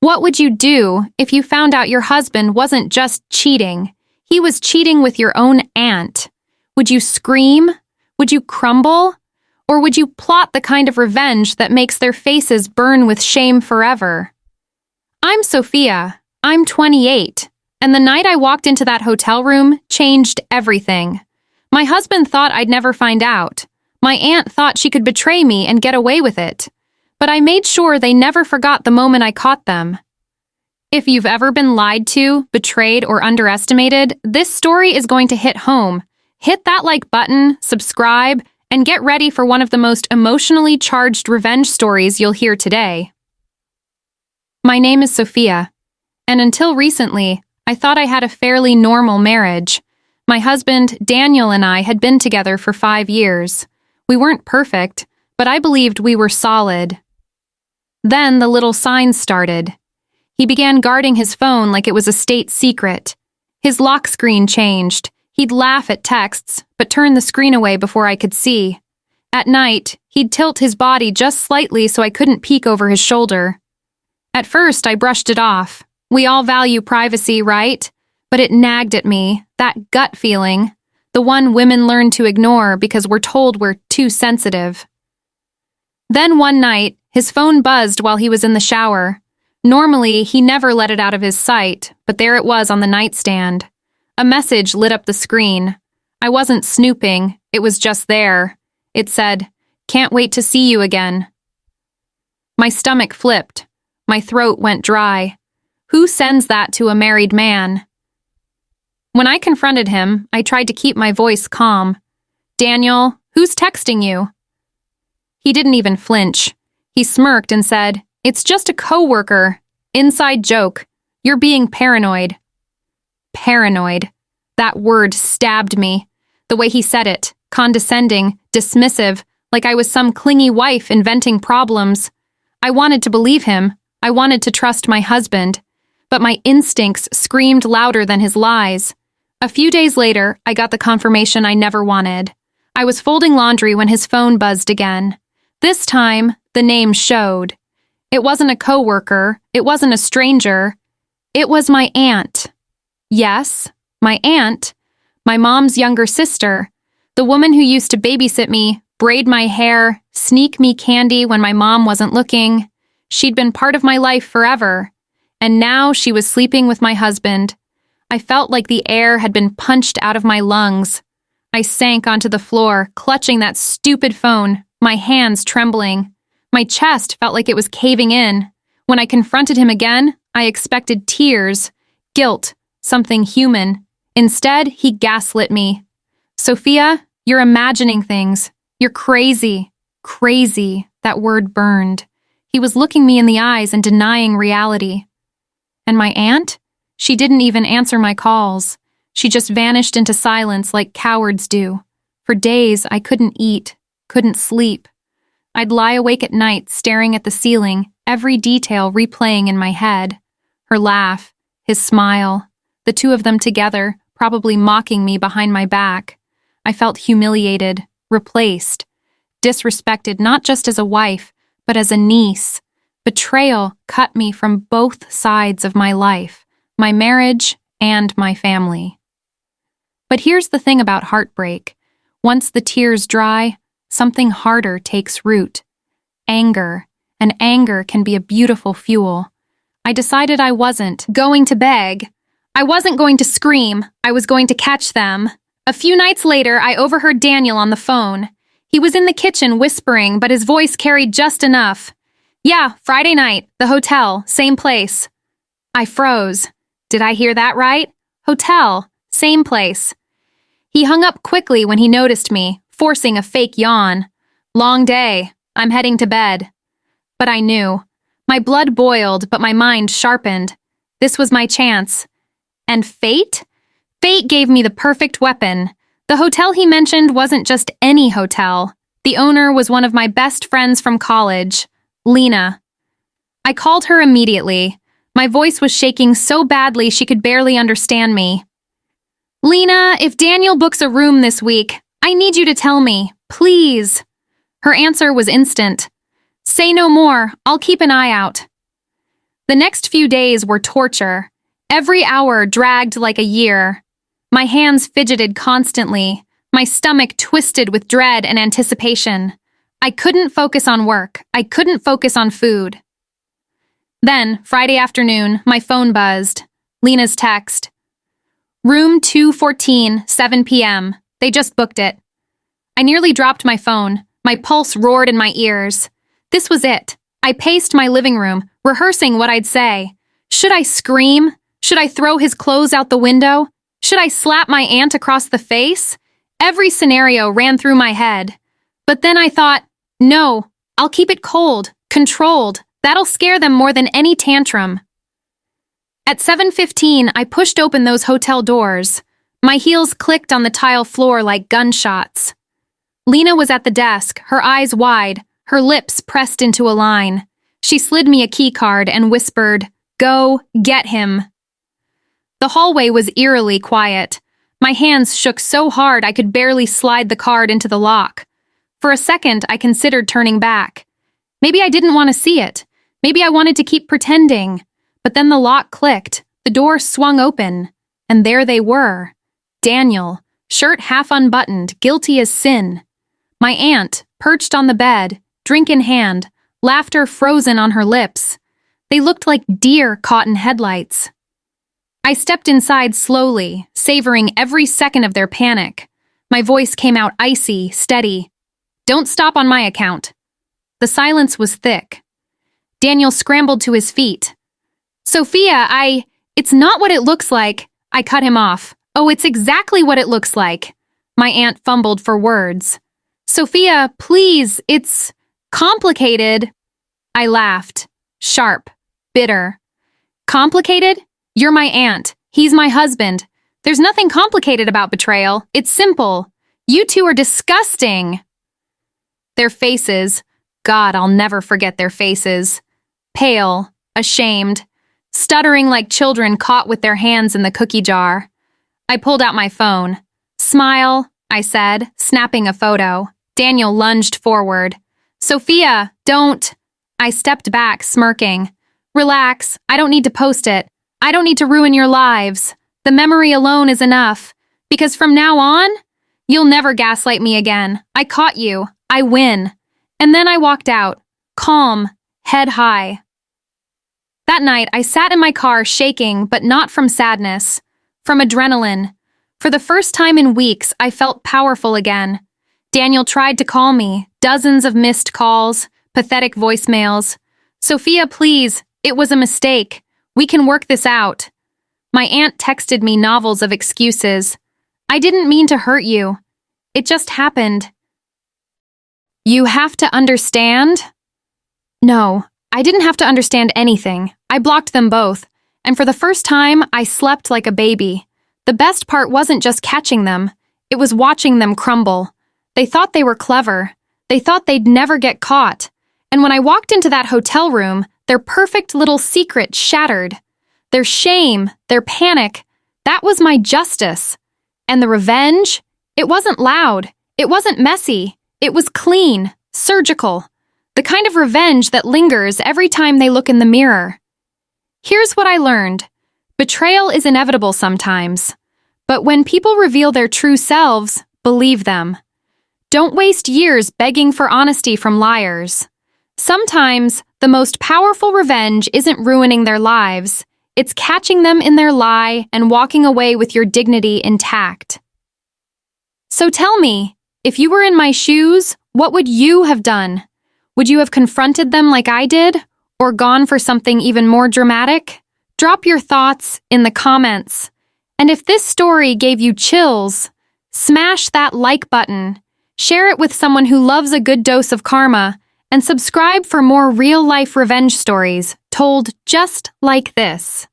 What would you do if you found out your husband wasn't just cheating? He was cheating with your own aunt. Would you scream? Would you crumble? Or would you plot the kind of revenge that makes their faces burn with shame forever? I'm Sophia. I'm 28. And the night I walked into that hotel room changed everything. My husband thought I'd never find out. My aunt thought she could betray me and get away with it. But I made sure they never forgot the moment I caught them. If you've ever been lied to, betrayed, or underestimated, this story is going to hit home. Hit that like button, subscribe, and get ready for one of the most emotionally charged revenge stories you'll hear today. My name is Sophia, and until recently, I thought I had a fairly normal marriage. My husband, Daniel, and I had been together for 5 years. We weren't perfect, but I believed we were solid. Then the little signs started. He began guarding his phone like it was a state secret. His lock screen changed. He'd laugh at texts, but turn the screen away before I could see. At night, he'd tilt his body just slightly so I couldn't peek over his shoulder. At first, I brushed it off. We all value privacy, right? But it nagged at me, that gut feeling, the one women learn to ignore because we're told we're too sensitive. Then one night, his phone buzzed while he was in the shower. Normally, he never let it out of his sight, but there it was on the nightstand. A message lit up the screen. I wasn't snooping, it was just there. It said, "Can't wait to see you again." My stomach flipped. My throat went dry. Who sends that to a married man? When I confronted him, I tried to keep my voice calm. "Daniel, who's texting you?" He didn't even flinch. He smirked and said, "It's just a coworker. Inside joke. You're being paranoid." Paranoid. That word stabbed me. The way he said it, condescending, dismissive, like I was some clingy wife inventing problems. I wanted to believe him. I wanted to trust my husband. But my instincts screamed louder than his lies. A few days later, I got the confirmation I never wanted. I was folding laundry when his phone buzzed again. This time, the name showed. It wasn't a coworker. It wasn't a stranger. It was my aunt. Yes, my aunt. My mom's younger sister. The woman who used to babysit me, braid my hair, sneak me candy when my mom wasn't looking. She'd been part of my life forever. And now she was sleeping with my husband. I felt like the air had been punched out of my lungs. I sank onto the floor, clutching that stupid phone, my hands trembling. My chest felt like it was caving in. When I confronted him again, I expected tears, guilt, something human. Instead, he gaslit me. "Sophia, you're imagining things. You're crazy." Crazy. That word burned. He was looking me in the eyes and denying reality. And my aunt? She didn't even answer my calls. She just vanished into silence like cowards do. For days, I couldn't eat, couldn't sleep. I'd lie awake at night staring at the ceiling, every detail replaying in my head. Her laugh, his smile, the two of them together, probably mocking me behind my back. I felt humiliated, replaced, disrespected not just as a wife, but as a niece. Betrayal cut me from both sides of my life, my marriage and my family. But here's the thing about heartbreak. Once the tears dry, something harder takes root. Anger. And anger can be a beautiful fuel. I decided I wasn't going to beg. I wasn't going to scream. I was going to catch them. A few nights later, I overheard Daniel on the phone. He was in the kitchen whispering, but his voice carried just enough. "Yeah, Friday night, the hotel, same place." I froze. Did I hear that right? Hotel, same place. He hung up quickly when he noticed me, forcing a fake yawn. "Long day. I'm heading to bed." But I knew. My blood boiled, but my mind sharpened. This was my chance. And fate? Fate gave me the perfect weapon. The hotel he mentioned wasn't just any hotel. The owner was one of my best friends from college, Lena. I called her immediately. My voice was shaking so badly she could barely understand me. "Lena, if Daniel books a room this week, I need you to tell me, please." Her answer was instant. "Say no more. I'll keep an eye out." The next few days were torture. Every hour dragged like a year. My hands fidgeted constantly, my stomach twisted with dread and anticipation. I couldn't focus on work. I couldn't focus on food. Then, Friday afternoon, my phone buzzed. Lena's text. Room 214, 7 p.m. They just booked it. I nearly dropped my phone. My pulse roared in my ears. This was it. I paced my living room, rehearsing what I'd say. Should I scream? Should I throw his clothes out the window? Should I slap my aunt across the face? Every scenario ran through my head. But then I thought, no, I'll keep it cold, controlled. That'll scare them more than any tantrum. At 7:15, I pushed open those hotel doors. My heels clicked on the tile floor like gunshots. Lena was at the desk, her eyes wide, her lips pressed into a line. She slid me a key card and whispered, "Go, get him." The hallway was eerily quiet. My hands shook so hard I could barely slide the card into the lock. For a second, I considered turning back. Maybe I didn't want to see it. Maybe I wanted to keep pretending. But then the lock clicked, the door swung open, and there they were. Daniel, shirt half unbuttoned, guilty as sin. My aunt, perched on the bed, drink in hand, laughter frozen on her lips. They looked like deer caught in headlights. I stepped inside slowly, savoring every second of their panic. My voice came out icy, steady. "Don't stop on my account." The silence was thick. Daniel scrambled to his feet. "Sophia, it's not what it looks like." I cut him off. "Oh, it's exactly what it looks like." My aunt fumbled for words. "Sophia, please, it's complicated." I laughed. Sharp. Bitter. "Complicated? You're my aunt. He's my husband. There's nothing complicated about betrayal. It's simple. You two are disgusting." Their faces, God, I'll never forget their faces. Pale, ashamed, stuttering like children caught with their hands in the cookie jar. I pulled out my phone. "Smile," I said, snapping a photo. Daniel lunged forward. "Sophia, don't." I stepped back, smirking. "Relax, I don't need to post it. I don't need to ruin your lives. The memory alone is enough. Because from now on, you'll never gaslight me again. I caught you. I win." And then I walked out, calm, head high. That night, I sat in my car shaking, but not from sadness, from adrenaline. For the first time in weeks, I felt powerful again. Daniel tried to call me, dozens of missed calls, pathetic voicemails. "Sophia, please, it was a mistake. We can work this out." My aunt texted me novels of excuses. "I didn't mean to hurt you. It just happened." "You have to understand?" No, I didn't have to understand anything. I blocked them both, and for the first time, I slept like a baby. The best part wasn't just catching them. It was watching them crumble. They thought they were clever. They thought they'd never get caught. And when I walked into that hotel room, their perfect little secret shattered. Their shame, their panic, that was my justice. And the revenge? It wasn't loud. It wasn't messy. It was clean, surgical. The kind of revenge that lingers every time they look in the mirror. Here's what I learned. Betrayal is inevitable sometimes. But when people reveal their true selves, believe them. Don't waste years begging for honesty from liars. Sometimes, the most powerful revenge isn't ruining their lives. It's catching them in their lie and walking away with your dignity intact. So tell me, if you were in my shoes, what would you have done? Would you have confronted them like I did? Or gone for something even more dramatic? Drop your thoughts in the comments. And if this story gave you chills, smash that like button, share it with someone who loves a good dose of karma, and subscribe for more real-life revenge stories told just like this.